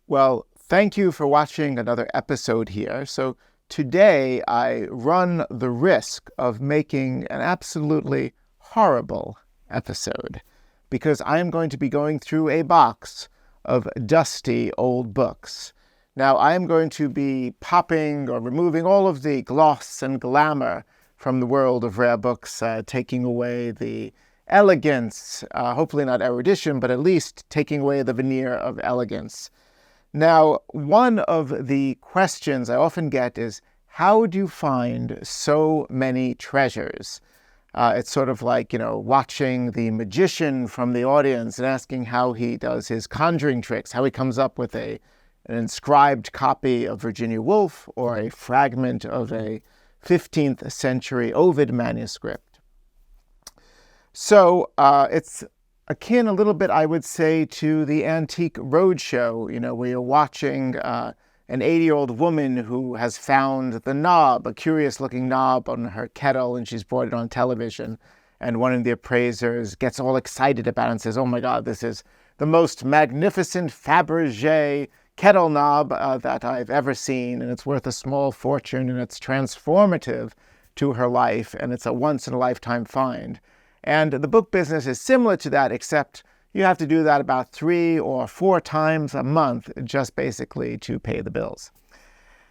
Well, thank you for watching another episode here. So today I run the risk of making an absolutely horrible episode because I am going to be going through a box of dusty old books. Now, I am going to be popping or removing all of the gloss and glamour from the world of rare books, taking away the elegance, hopefully not erudition, but at least taking away the veneer of elegance. Now, one of the questions I often get is, how do you find so many treasures? It's sort of like, watching the magician from the audience and asking how he does his conjuring tricks, how he comes up with an inscribed copy of Virginia Woolf or a fragment of a 15th century Ovid manuscript. So it's akin a little bit, I would say, to the antique roadshow, where you're watching an 80-year-old woman who has found the knob, a curious-looking knob on her kettle, and she's brought it on television. And one of the appraisers gets all excited about it and says, "Oh my God, this is the most magnificent Fabergé kettle knob that I've ever seen, and it's worth a small fortune, and it's transformative to her life, and it's a once-in-a-lifetime find." And the book business is similar to that, except you have to do that about 3 or 4 times a month, just basically to pay the bills.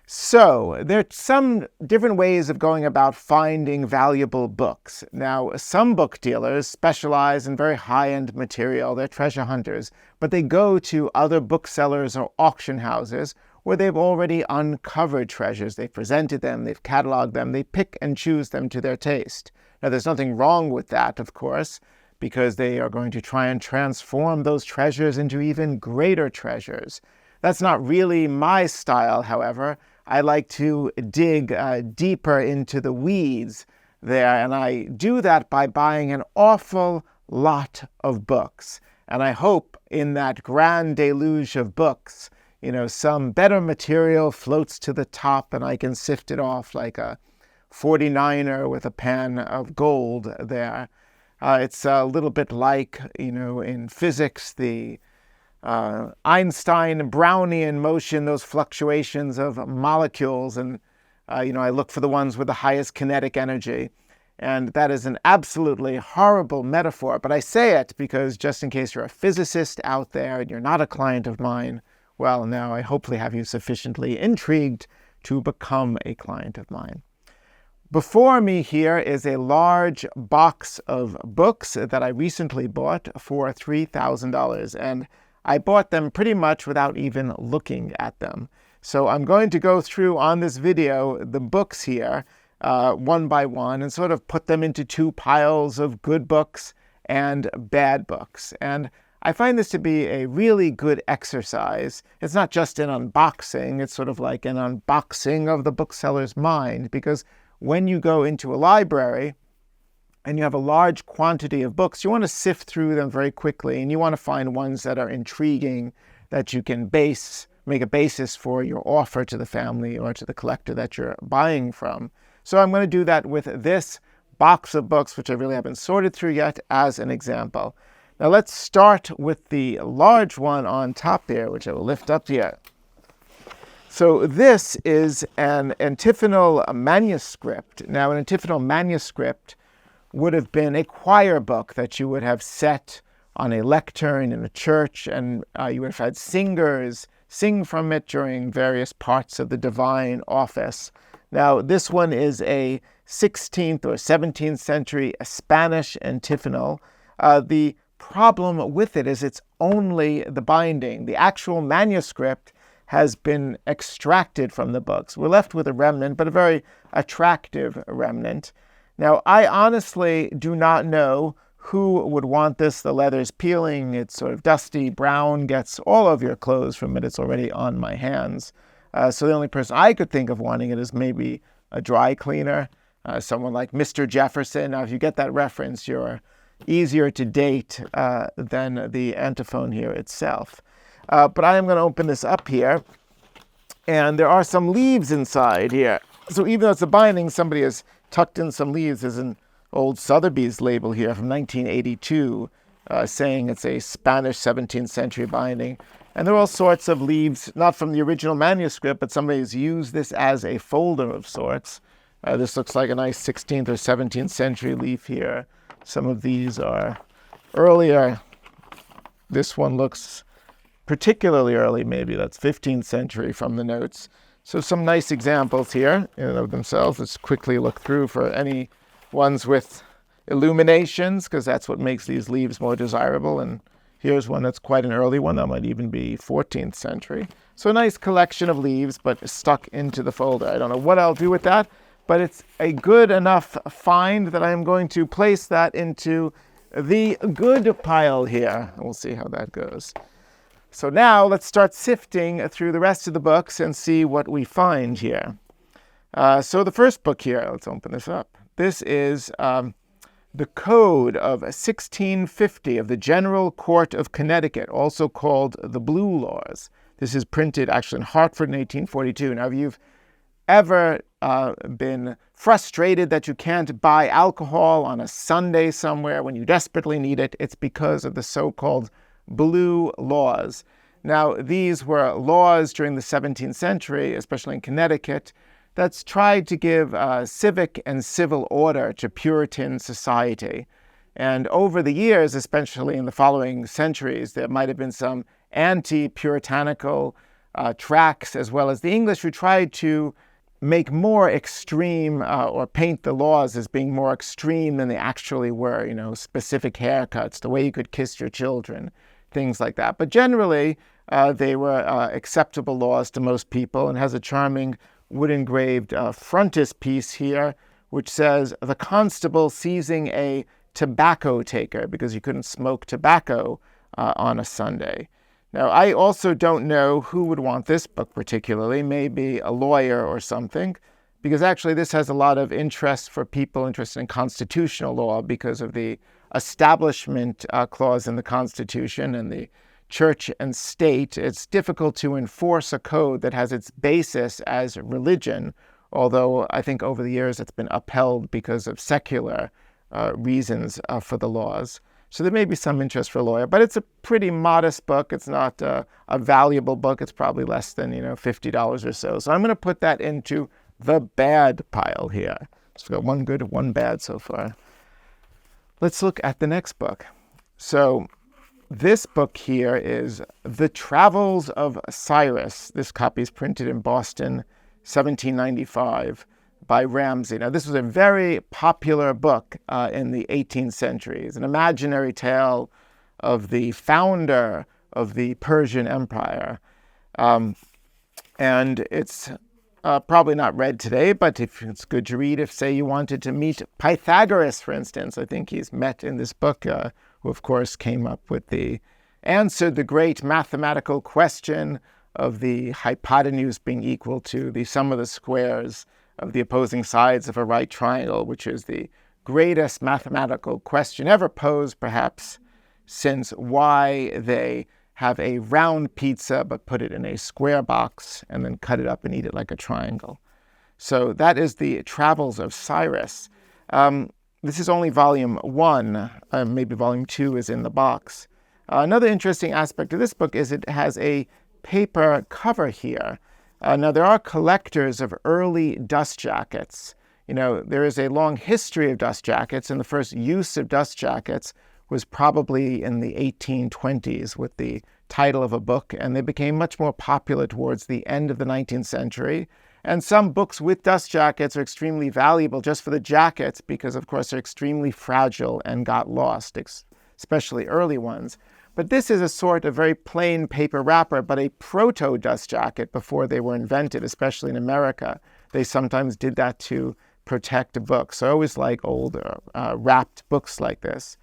So there are some different ways of going about finding valuable books. Now, some book dealers specialize in very high-end material. They're treasure hunters, but they go to other booksellers or auction houses where they've already uncovered treasures. They've presented them, they've cataloged them, they pick and choose them to their taste. Now, there's nothing wrong with that, of course, because they are going to try and transform those treasures into even greater treasures. That's not really my style, however. I like to dig deeper into the weeds there, and I do that by buying an awful lot of books. And I hope in that grand deluge of books, some better material floats to the top and I can sift it off like a 49er with a pan of gold there. It's a little bit like, in physics, the Einstein Brownian motion, those fluctuations of molecules. And, I look for the ones with the highest kinetic energy. And that is an absolutely horrible metaphor. But I say it because just in case you're a physicist out there and you're not a client of mine, well, now I hopefully have you sufficiently intrigued to become a client of mine. Before me here is a large box of books that I recently bought for $3,000. And I bought them pretty much without even looking at them. So I'm going to go through on this video the books here one by one and sort of put them into 2 piles of good books and bad books. And I find this to be a really good exercise. It's not just an unboxing, it's sort of like an unboxing of the bookseller's mind, because when you go into a library and you have a large quantity of books, you want to sift through them very quickly, and you want to find ones that are intriguing, that you can make a basis for your offer to the family or to the collector that you're buying from. So I'm going to do that with this box of books, which I really haven't sorted through yet, as an example. Now let's start with the large one on top here, which I will lift up here. So this is an antiphonal manuscript. Now, an antiphonal manuscript would have been a choir book that you would have set on a lectern in a church, and you would have had singers sing from it during various parts of the divine office. Now, this one is a 16th or 17th century Spanish antiphonal. The problem with it is it's only the binding. The actual manuscript has been extracted from the books. We're left with a remnant, but a very attractive remnant. Now, I honestly do not know who would want this. The leather's peeling, it's sort of dusty brown, gets all of your clothes from it. It's already on my hands. So the only person I could think of wanting it is maybe a dry cleaner, someone like Mr. Jefferson. Now, if you get that reference, you're easier to date than the antiphon here itself. But I am going to open this up here, and there are some leaves inside here. So even though it's a binding, somebody has tucked in some leaves. There's an old Sotheby's label here from 1982 saying it's a Spanish 17th century binding. And there are all sorts of leaves, not from the original manuscript, but somebody's used this as a folder of sorts. This looks like a nice 16th or 17th century leaf here. Some of these are earlier. This one looks particularly early, maybe that's 15th century from the notes. So some nice examples here in and of themselves. Let's quickly look through for any ones with illuminations, because that's what makes these leaves more desirable. And here's one that's quite an early one. That might even be 14th century. So a nice collection of leaves, but stuck into the folder. I don't know what I'll do with that, but it's a good enough find that I'm going to place that into the good pile here. We'll see how that goes. So now let's start sifting through the rest of the books and see what we find here. So the first book here, let's open this up. This is the Code of 1650 of the General Court of Connecticut, also called the Blue Laws. This is printed actually in Hartford in 1842. Now, if you've ever been frustrated that you can't buy alcohol on a Sunday somewhere when you desperately need it, it's because of the so-called Blue Laws. Now, these were laws during the 17th century, especially in Connecticut, that's tried to give civic and civil order to Puritan society. And over the years, especially in the following centuries, there might have been some anti-puritanical tracts, as well as the English, who tried to make more extreme or paint the laws as being more extreme than they actually were, specific haircuts, the way you could kiss your children, things like that. But generally, they were acceptable laws to most people, and has a charming wood-engraved frontispiece here, which says, "The constable seizing a tobacco taker," because you couldn't smoke tobacco on a Sunday. Now, I also don't know who would want this book particularly, maybe a lawyer or something, because actually this has a lot of interest for people interested in constitutional law because of the establishment clause in the Constitution and the church and state. It's difficult to enforce a code that has its basis as religion, although I think over the years it's been upheld because of secular reasons for the laws. So there may be some interest for a lawyer, but it's a pretty modest book. It's not a valuable book. It's probably less than, $50 or so. So I'm going to put that into the bad pile here. So we've got one good, one bad so far. Let's look at the next book. So this book here is The Travels of Osiris. This copy is printed in Boston, 1795. By Ramsay. Now, this was a very popular book in the 18th century. It's an imaginary tale of the founder of the Persian Empire. And it's probably not read today, but if it's good to read, if, say, you wanted to meet Pythagoras, for instance, I think he's met in this book, who, of course, came up with answered the great mathematical question of the hypotenuse being equal to the sum of the squares of the opposing sides of a right triangle, which is the greatest mathematical question ever posed, perhaps, since why they have a round pizza but put it in a square box and then cut it up and eat it like a triangle. So that is the Travels of Osiris. This is only volume 1. Maybe volume 2 is in the box. Another interesting aspect of this book is it has a paper cover here. Now, there are collectors of early dust jackets. There is a long history of dust jackets, and the first use of dust jackets was probably in the 1820s with the title of a book, and they became much more popular towards the end of the 19th century. And some books with dust jackets are extremely valuable just for the jackets because, of course, they're extremely fragile and got lost, especially early ones. But this is a sort of very plain paper wrapper, but a proto-dust jacket before they were invented, especially in America. They sometimes did that to protect a book. So I always like old wrapped books like this.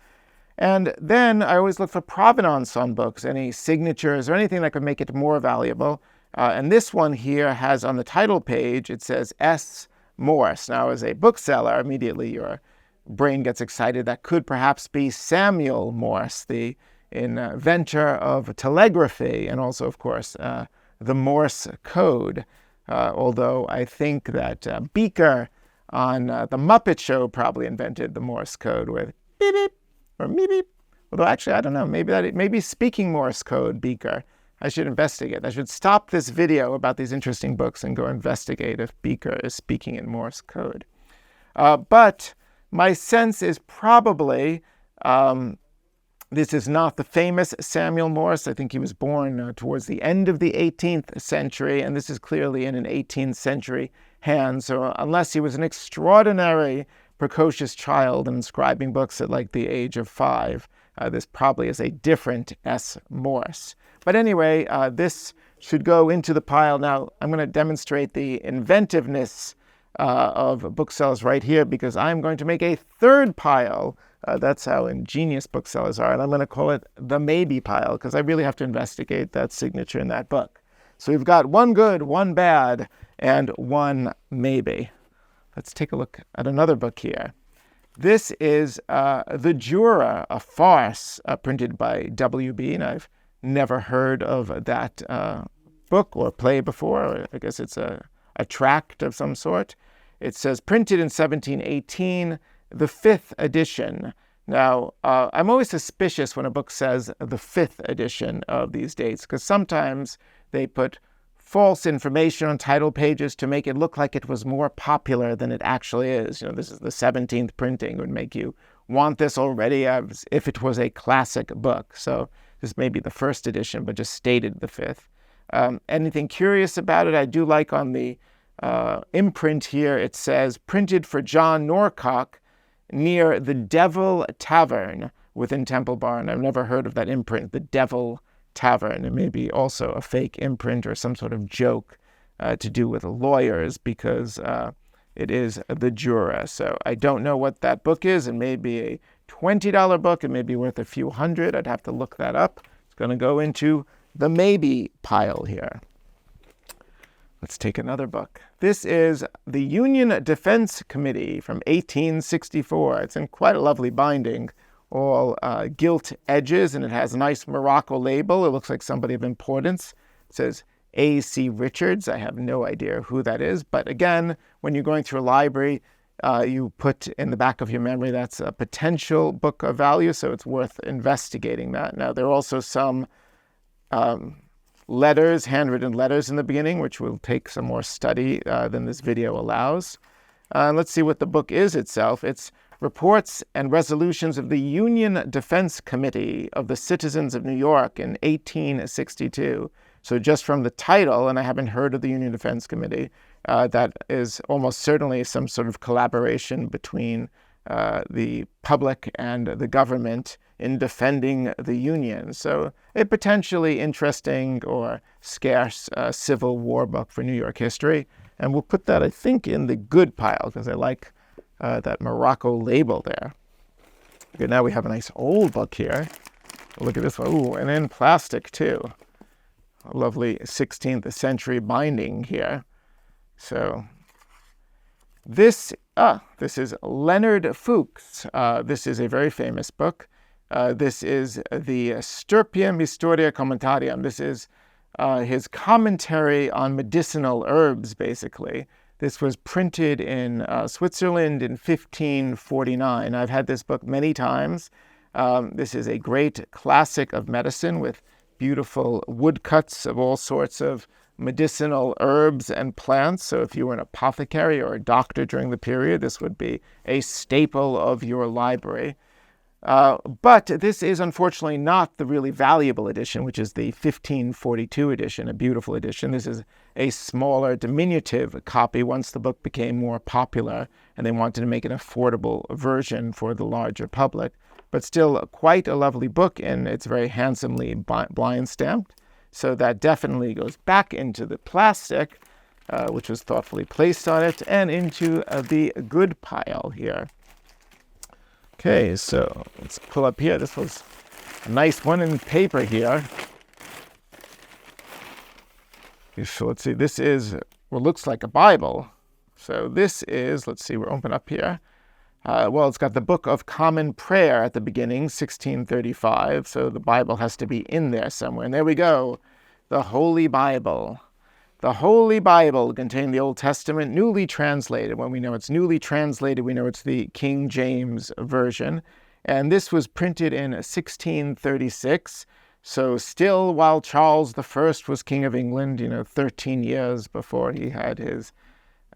And then I always look for provenance on books, any signatures or anything that could make it more valuable. And this one here has on the title page, it says S. Morse. Now, as a bookseller, immediately your brain gets excited. That could perhaps be Samuel Morse, the inventor of telegraphy, and also, of course, the Morse code. Although I think that Beaker on The Muppet Show probably invented the Morse code with beep beep or meep beep. Although actually, I don't know, maybe speaking Morse code, Beaker. I should investigate. I should stop this video about these interesting books and go investigate if Beaker is speaking in Morse code. But my sense is probably this is not the famous Samuel Morse. I think he was born towards the end of the 18th century, and this is clearly in an 18th century hand. So unless he was an extraordinary precocious child and inscribing books at like the age of 5, this probably is a different S. Morse. But anyway, this should go into the pile. Now, I'm going to demonstrate the inventiveness of booksellers right here, because I'm going to make a third pile. That's how ingenious booksellers are. And I'm going to call it the maybe pile, because I really have to investigate that signature in that book. So we've got one good, one bad, and one maybe. Let's take a look at another book here. This is the Jura, a farce printed by W.B., and I've never heard of that book or play before. I guess it's a tract of some sort. It says printed in 1718, the 5th edition. Now, I'm always suspicious when a book says the 5th edition of these dates, because sometimes they put false information on title pages to make it look like it was more popular than it actually is. You know, this is the 17th printing. It would make you want this already as if it was a classic book. So this may be the 1st edition, but just stated the 5th. Anything curious about it? I do like on the imprint here, it says printed for John Norcock near the Devil Tavern within Temple Bar. I've never heard of that imprint, the Devil Tavern. It may be also a fake imprint or some sort of joke to do with lawyers, because it is the Jura. So I don't know what that book is. It may be a $20 book. It may be worth a few hundred. I'd have to look that up. It's going to go into the maybe pile here. Let's take another book. This is the Union Defense Committee from 1864. It's in quite a lovely binding, all gilt edges, and it has a nice Morocco label. It looks like somebody of importance. It says A.C. Richards. I have no idea who that is. But again, when you're going through a library, you put in the back of your memory that's a potential book of value, so it's worth investigating that. Now, there are also some letters, handwritten letters in the beginning, which will take some more study than this video allows. Let's see what the book is itself. It's Reports and Resolutions of the Union Defense Committee of the Citizens of New York in 1862. So just from the title, and I haven't heard of the Union Defense Committee, that is almost certainly some sort of collaboration between the public and the government in defending the Union. So a potentially interesting or scarce Civil War book for New York history. And we'll put that, I think, in the good pile, because I like that Morocco label there. Okay, now we have a nice old book here. Look at this one. Ooh, and in plastic, too. A lovely 16th century binding here. So this is Leonard Fuchs. This is a very famous book. This is the Stirpium Historia Commentarium. This is his commentary on medicinal herbs, basically. This was printed in Switzerland in 1549. I've had this book many times. This is a great classic of medicine with beautiful woodcuts of all sorts of medicinal herbs and plants. So if you were an apothecary or a doctor during the period, this would be a staple of your library. But this is unfortunately not the really valuable edition, which is the 1542 edition, a beautiful edition. This is a smaller, diminutive copy once the book became more popular and they wanted to make an affordable version for the larger public. But still quite a lovely book, and it's very handsomely blind stamped. So that definitely goes back into the plastic, which was thoughtfully placed on it, and into the good pile here. Okay, so let's pull up here. This was a nice one in paper here. So let's see, this is what looks like a Bible. So this is, let's see, we're open up here. Well, it's got the Book of Common Prayer at the beginning, 1635. So the Bible has to be in there somewhere. And there we go, the Holy Bible. The Holy Bible contained the Old Testament, newly translated. When we know it's newly translated, we know it's the King James Version. And this was printed in 1636. So still while Charles I was King of England, 13 years before he had his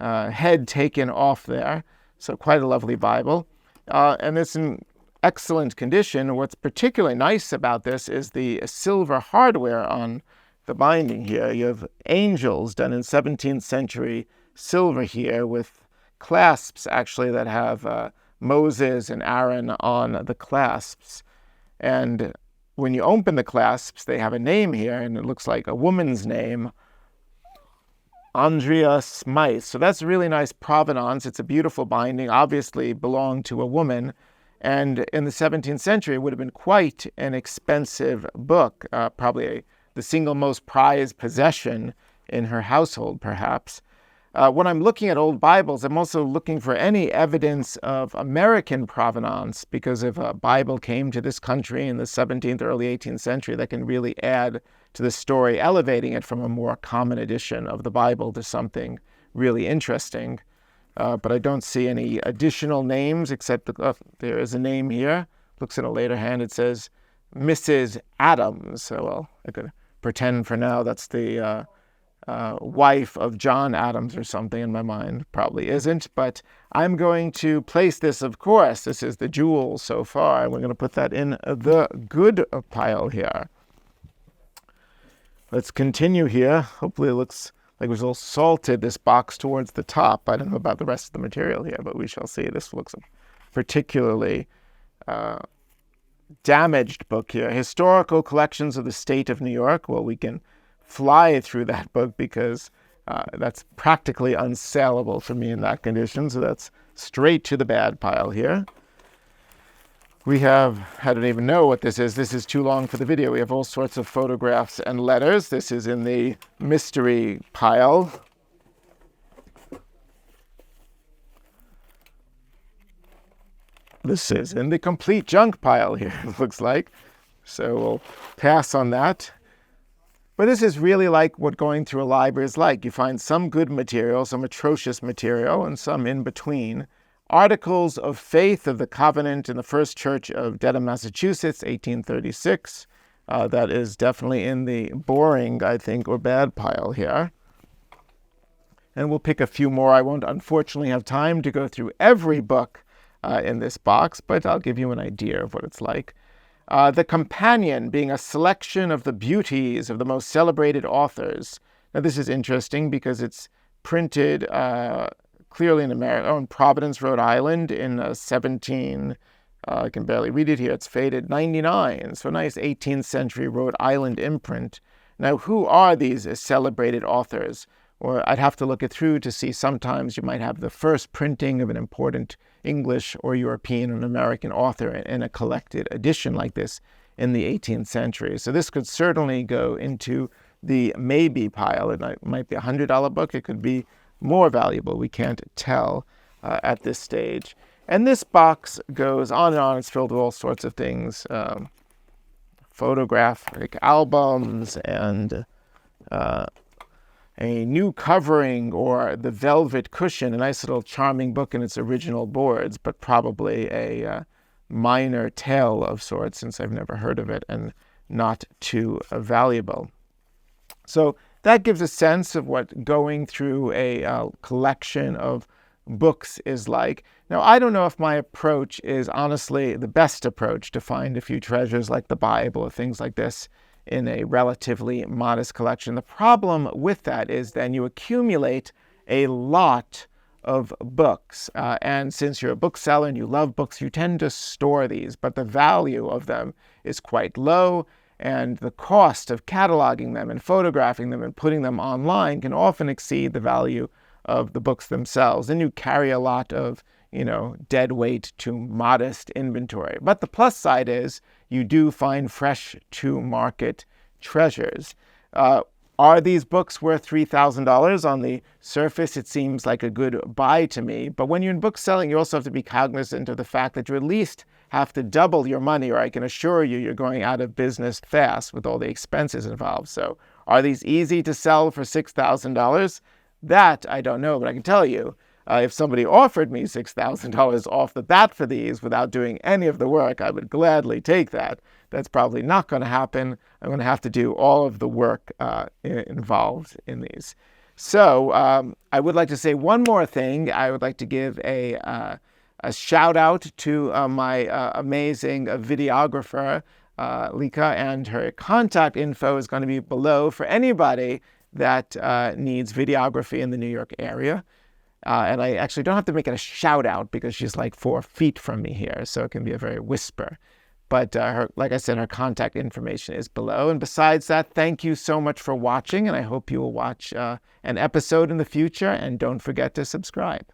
head taken off there. So quite a lovely Bible. And it's in excellent condition. What's particularly nice about this is the silver hardware on the binding here. You have angels done in 17th century silver here with clasps actually that have Moses and Aaron on the clasps. And when you open the clasps, they have a name here, and it looks like a woman's name, Andrea Smythe. So that's a really nice provenance. It's a beautiful binding, obviously belonged to a woman. And in the 17th century, it would have been quite an expensive book, probably the single most prized possession in her household, perhaps. When I'm looking at old Bibles, I'm also looking for any evidence of American provenance, because if a Bible came to this country in the 17th, early 18th century, that can really add to the story, elevating it from a more common edition of the Bible to something really interesting. But I don't see any additional names, except there is a name here. Looks in a later hand, it says Mrs. Adams. So, well, I could pretend for now that's the wife of John Adams or something in my mind. Probably isn't, but I'm going to place this, of course. This is the jewel so far. We're going to put that in the good pile here. Let's continue here. Hopefully it looks like it was all salted, this box towards the top. I don't know about the rest of the material here, but we shall see. This looks particularly damaged book here. Historical Collections of the State of New York. Well, we can fly through that book because that's practically unsaleable for me in that condition. So that's straight to the bad pile here. We have, I don't even know what this is. This is too long for the video. We have all sorts of photographs and letters. This is in the mystery pile. This is in the complete junk pile here, it looks like. So we'll pass on that. But this is really like what going through a library is like. You find some good material, some atrocious material, and some in between. Articles of Faith of the Covenant in the First Church of Dedham, Massachusetts, 1836. That is definitely in the boring, I think, or bad pile here. And we'll pick a few more. I won't, unfortunately, have time to go through every book in this box, but I'll give you an idea of what it's like. The Companion, being a selection of the beauties of the most celebrated authors. Now, this is interesting because it's printed clearly in America, in Providence, Rhode Island in I can barely read it here, it's faded, 99. So a nice 18th century Rhode Island imprint. Now, who are these celebrated authors? Or I'd have to look it through to see. Sometimes you might have the first printing of an important English or European and American author in a collected edition like this in the 18th century. So this could certainly go into the maybe pile. It might be a $100 book. It could be more valuable. We can't tell at this stage. And this box goes on and on. It's filled with all sorts of things. Photographic albums and a new covering or the velvet cushion, a nice little charming book in its original boards, but probably a minor tale of sorts since I've never heard of it and not too valuable. So that gives a sense of what going through a collection of books is like. Now, I don't know if my approach is honestly the best approach to find a few treasures like the Bible or things like this in a relatively modest collection. The problem with that is then you accumulate a lot of books. And since you're a bookseller and you love books, you tend to store these, but the value of them is quite low. And the cost of cataloging them and photographing them and putting them online can often exceed the value of the books themselves. And you carry a lot of, dead weight to modest inventory. But the plus side is you do find fresh to market treasures. Are these books worth $3,000? On the surface, it seems like a good buy to me. But when you're in book selling, you also have to be cognizant of the fact that you at least have to double your money, or I can assure you you're going out of business fast with all the expenses involved. So are these easy to sell for $6,000? That I don't know, but I can tell you If somebody offered me $6,000 off the bat for these without doing any of the work, I would gladly take that. That's probably not going to happen. I'm going to have to do all of the work involved in these. So I would like to say one more thing. I would like to give a shout out to my amazing videographer, Lia, and her contact info is going to be below for anybody that needs videography in the New York area. And I actually don't have to make it a shout out because she's like 4 feet from me here, so it can be a very whisper. But like I said, her contact information is below. And besides that, thank you so much for watching, and I hope you will watch an episode in the future, and don't forget to subscribe.